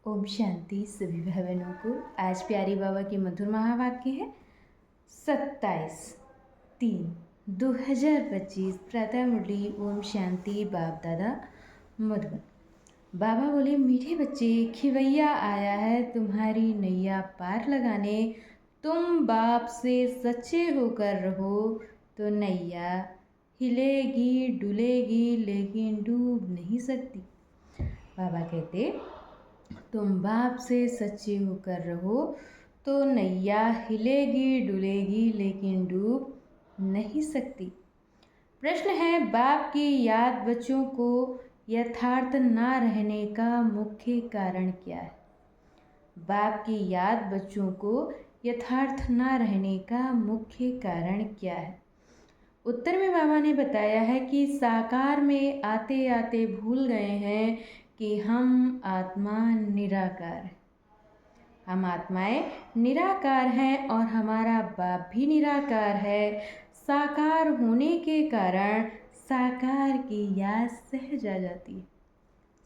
ओम शांति सभी भाई बहनों को। आज प्यारी बाबा की मधुर महावाक्य है 27/3/2025 प्रातः मुरली। ओम शांति। बाप दादा मधुबन। बाबा बोले, मीठे बच्चे, खिवैया आया है तुम्हारी नैया पार लगाने। तुम बाप से सच्चे होकर रहो तो नैया हिलेगी डुलेगी लेकिन डूब नहीं सकती। बाबा कहते, तुम बाप से सच्चे होकर रहो तो नैया हिलेगी डुलेगी लेकिन डूब नहीं सकती। प्रश्न है, बाप की याद बच्चों को यथार्थ ना रहने का मुख्य कारण क्या है? बाप की याद बच्चों को यथार्थ ना रहने का मुख्य कारण क्या है? उत्तर में बाबा ने बताया है कि साकार में आते आते भूल गए हैं कि हम आत्मा निराकार है। हम आत्माएं निराकार हैं और हमारा बाप भी निराकार है। साकार होने के कारण साकार की याद सहज आ जाती है।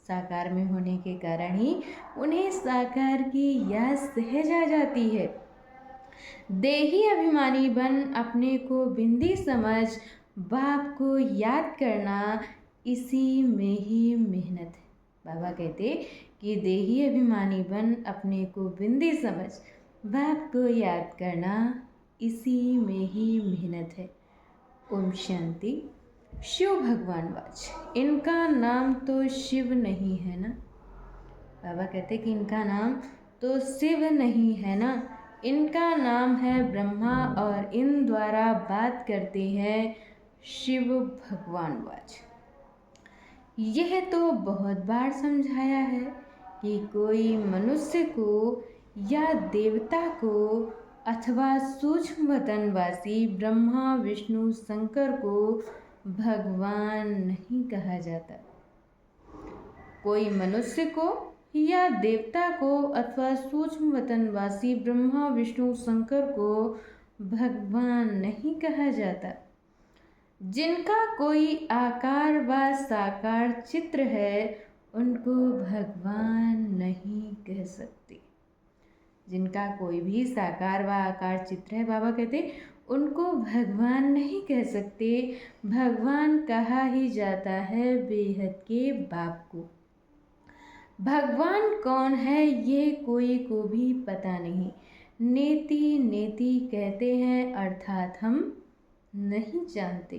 साकार में होने के कारण ही उन्हें साकार की याद सहज आ जाती है। देही अभिमानी बन अपने को बिंदी समझ बाप को याद करना, इसी में ही मेहनत है। बाबा कहते कि देही अभिमानी बन अपने को बिंदी समझ बाप को याद करना, इसी में ही मेहनत है। ओम शांति। शिव भगवान वाच, इनका नाम तो शिव नहीं है ना। बाबा कहते कि इनका नाम तो शिव नहीं है ना, इनका नाम है ब्रह्मा और इन द्वारा बात करते हैं शिव भगवान वाच। यह तो बहुत बार समझाया है कि कोई मनुष्य को या देवता को अथवा सूक्ष्म वतनवासी ब्रह्मा विष्णु शंकर को भगवान नहीं कहा जाता। कोई मनुष्य को या देवता को अथवा सूक्ष्म वतनवासी ब्रह्मा विष्णु शंकर को भगवान नहीं कहा जाता। जिनका कोई आकार व साकार चित्र है उनको भगवान नहीं कह सकते। जिनका कोई भी साकार व आकार चित्र है, बाबा कहते उनको भगवान नहीं कह सकते। भगवान कहा ही जाता है बेहद के बाप को। भगवान कौन है ये कोई को भी पता नहीं। नेति नेति कहते हैं अर्थात हम नहीं जानते।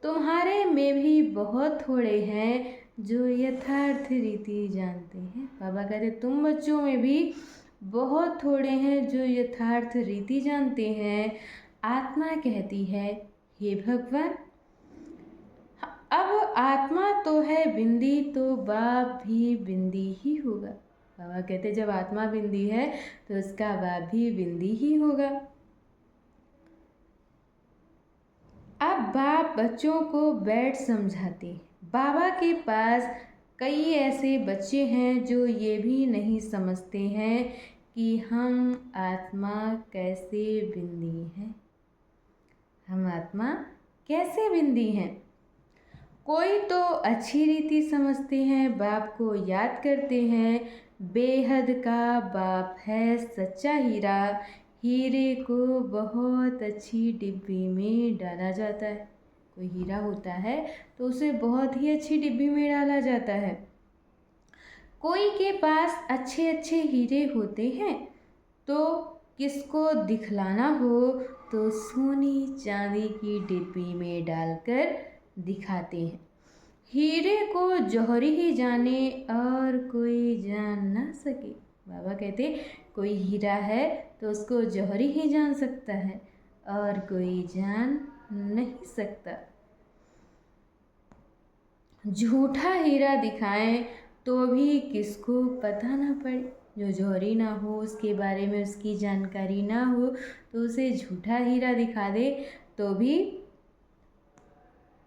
तुम्हारे में भी बहुत थोड़े हैं जो यथार्थ रीति जानते हैं। बाबा कहते तुम बच्चों में भी बहुत थोड़े हैं जो यथार्थ रीति जानते हैं। आत्मा कहती है, हे भगवान, अब आत्मा तो है बिंदी तो बाप भी बिंदी ही होगा। बाबा कहते जब आत्मा बिंदी है तो उसका बाप भी बिंदी ही होगा। अब बाप बच्चों को बैठ समझाते। बाबा के पास कई ऐसे बच्चे हैं जो ये भी नहीं समझते हैं कि हम आत्मा कैसे बिंदी हैं। हम आत्मा कैसे बिंदी हैं। कोई तो अच्छी रीति समझते हैं, बाप को याद करते हैं। बेहद का बाप है सच्चा हीरा। हीरे को बहुत अच्छी डिब्बी में डाला जाता है। कोई हीरा होता है तो उसे बहुत ही अच्छी डिब्बी में डाला जाता है। कोई के पास अच्छे अच्छे हीरे होते हैं तो किसको दिखलाना हो तो सोने चांदी की डिब्बी में डालकर दिखाते हैं। हीरे को जौहरी ही जाने और कोई जान ना सके। बाबा कहते कोई हीरा है तो उसको जौहरी ही जान सकता है और कोई जान नहीं सकता। झूठा हीरा दिखाएं तो भी किसको पता ना पड़े। जो जौहरी ना हो, उसके बारे में उसकी जानकारी ना हो तो उसे झूठा हीरा दिखा दे तो भी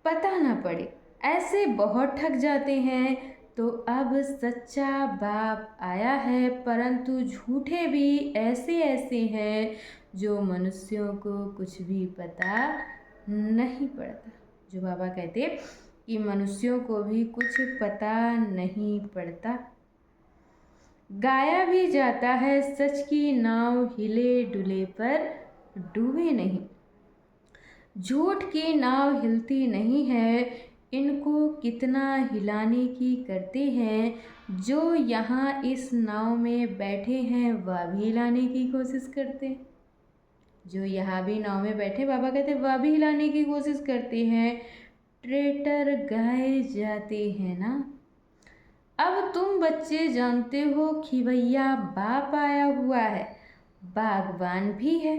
पता ना पड़े। ऐसे बहुत ठग जाते हैं। तो अब सच्चा बाप आया है, परंतु झूठे भी ऐसे ऐसे हैं जो मनुष्यों को कुछ भी पता नहीं पड़ता। जो बाबा कहते कि मनुष्यों को भी कुछ पता नहीं पड़ता। गाया भी जाता है सच की नाव हिले डुले पर डूबे नहीं। झूठ की नाव हिलती नहीं है, इनको कितना हिलाने की करते हैं। जो यहाँ इस नाव में बैठे हैं वह भी हिलाने की कोशिश करते हैं। जो यहाँ भी नाव में बैठे, बाबा कहते वह भी हिलाने की कोशिश करते हैं। ट्रेटर गाए जाते हैं ना। अब तुम बच्चे जानते हो खिवैया बाप आया हुआ है, बागवान भी है।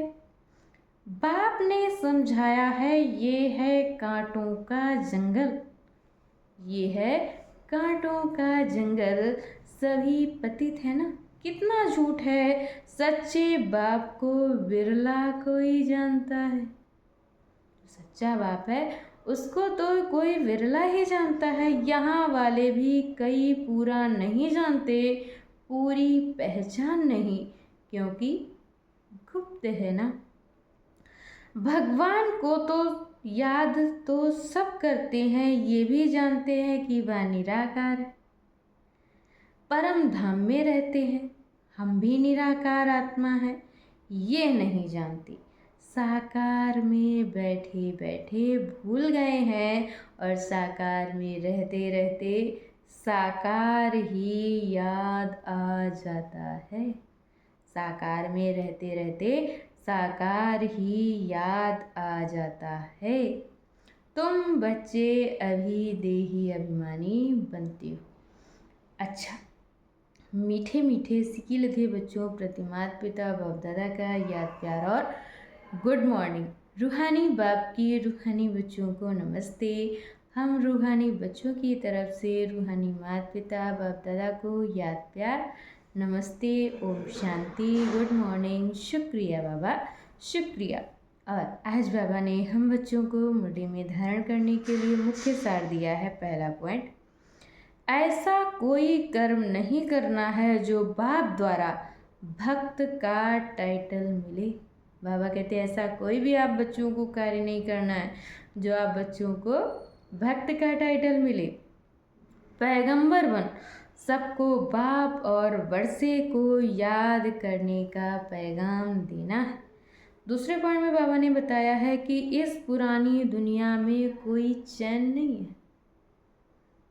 बाप ने समझाया है ये है कांटों का जंगल, ये है कांटों का जंगल। सभी पतित है ना। कितना झूठ है, सच्चे बाप को बिरला कोई जानता है। सच्चा बाप है उसको तो कोई विरला ही जानता है। यहाँ वाले भी कई पूरा नहीं जानते, पूरी पहचान नहीं, क्योंकि गुप्त है ना। भगवान को तो याद तो सब करते हैं, ये भी जानते हैं कि वह निराकार है, परम धाम में रहते हैं। हम भी निराकार आत्मा हैं, ये नहीं जानती। साकार में बैठे बैठे भूल गए हैं और साकार में रहते रहते साकार ही याद आ जाता है। साकार में रहते रहते साकार ही याद आ जाता है। तुम बच्चे अभी देही अभिमानी बनते हो। अच्छा, मीठे मीठे सिकी लधे बच्चों प्रति माता पिता बाप दादा का याद प्यार और गुड मॉर्निंग। रूहानी बाप की रूहानी बच्चों को नमस्ते। हम रूहानी बच्चों की तरफ से रूहानी माता पिता बाप दादा को याद प्यार नमस्ते, ओम शांति, गुड मॉर्निंग, शुक्रिया बाबा, शुक्रिया। और आज बाबा ने हम बच्चों को मुट्ठी में धारण करने के लिए मुख्य सार दिया है। पहला पॉइंट, ऐसा कोई कर्म नहीं करना है जो बाप द्वारा भक्त का टाइटल मिले। बाबा कहते हैं ऐसा कोई भी आप बच्चों को कार्य नहीं करना है जो आप बच्चों को भक्त का टाइटल मिले। पैगंबर बन सबको बाप और वर्षे को याद करने का पैगाम देना है। दूसरे पॉइंट में बाबा ने बताया है कि इस पुरानी दुनिया में कोई चैन नहीं है।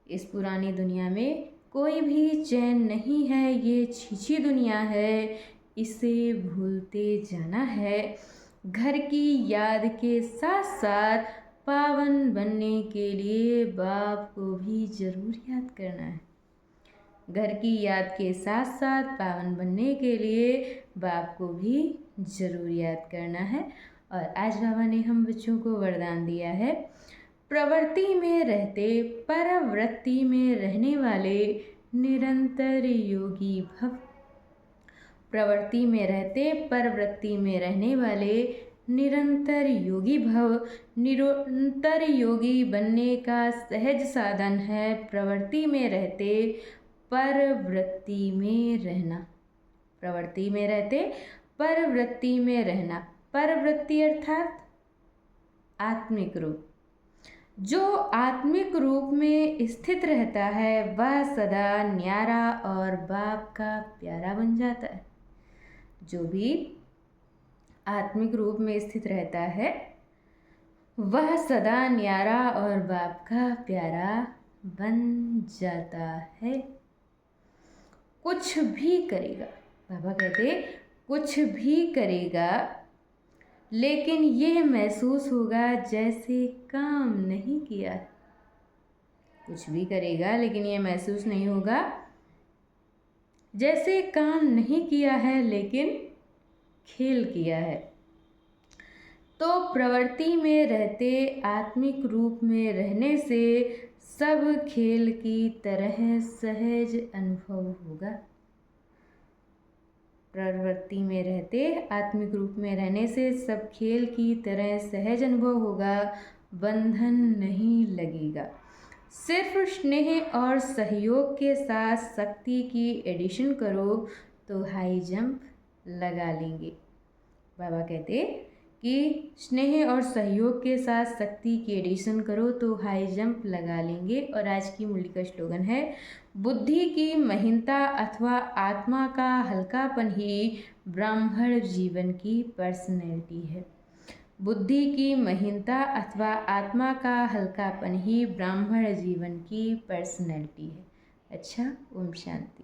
इस पुरानी दुनिया में कोई भी चैन नहीं है, ये छीछी दुनिया है, इसे भूलते जाना है। घर की याद के साथ साथ पावन बनने के लिए बाप को भी जरूर याद करना है। घर की याद के साथ साथ पावन बनने के लिए बाप को भी जरूर याद करना है। और आज बाबा ने हम बच्चों को वरदान दिया है, प्रवृत्ति में रहते परवृत्ति में रहने वाले निरंतर योगी भव। प्रवृत्ति में रहते परवृत्ति में रहने वाले निरंतर योगी भव। निरंतर योगी बनने का सहज साधन है प्रवृत्ति में रहते परवृत्ति में रहना। प्रवृत्ति में रहते परवृत्ति में रहना। परवृत्ति अर्थात आत्मिक रूप। जो आत्मिक रूप में स्थित रहता है वह सदा न्यारा और बाप का प्यारा बन जाता है। जो भी आत्मिक रूप में स्थित रहता है वह सदा न्यारा और बाप का प्यारा बन जाता है। कुछ भी करेगा, बाबा कहते कुछ भी करेगा, लेकिन यह महसूस होगा जैसे काम नहीं किया। कुछ भी करेगा लेकिन यह महसूस नहीं होगा जैसे काम नहीं किया है लेकिन खेल किया है। तो प्रवृत्ति में रहते आत्मिक रूप में रहने से सब खेल की तरह सहज अनुभव होगा। प्रवृत्ति में रहते आत्मिक रूप में रहने से सब खेल की तरह सहज अनुभव होगा। बंधन नहीं लगेगा। सिर्फ स्नेह और सहयोग के साथ शक्ति की एडिशन करो तो हाई जंप लगा लेंगे। बाबा कहते कि स्नेह और सहयोग के साथ शक्ति की एडिशन करो तो हाई जंप लगा लेंगे। और आज की मूल्य का स्लोगन है, बुद्धि की महीनता अथवा आत्मा का हल्कापन ही ब्राह्मण जीवन की पर्सनैलिटी है। बुद्धि की महीनता अथवा आत्मा का हल्कापन ही ब्राह्मण जीवन की पर्सनैलिटी है। अच्छा, ओम शांति।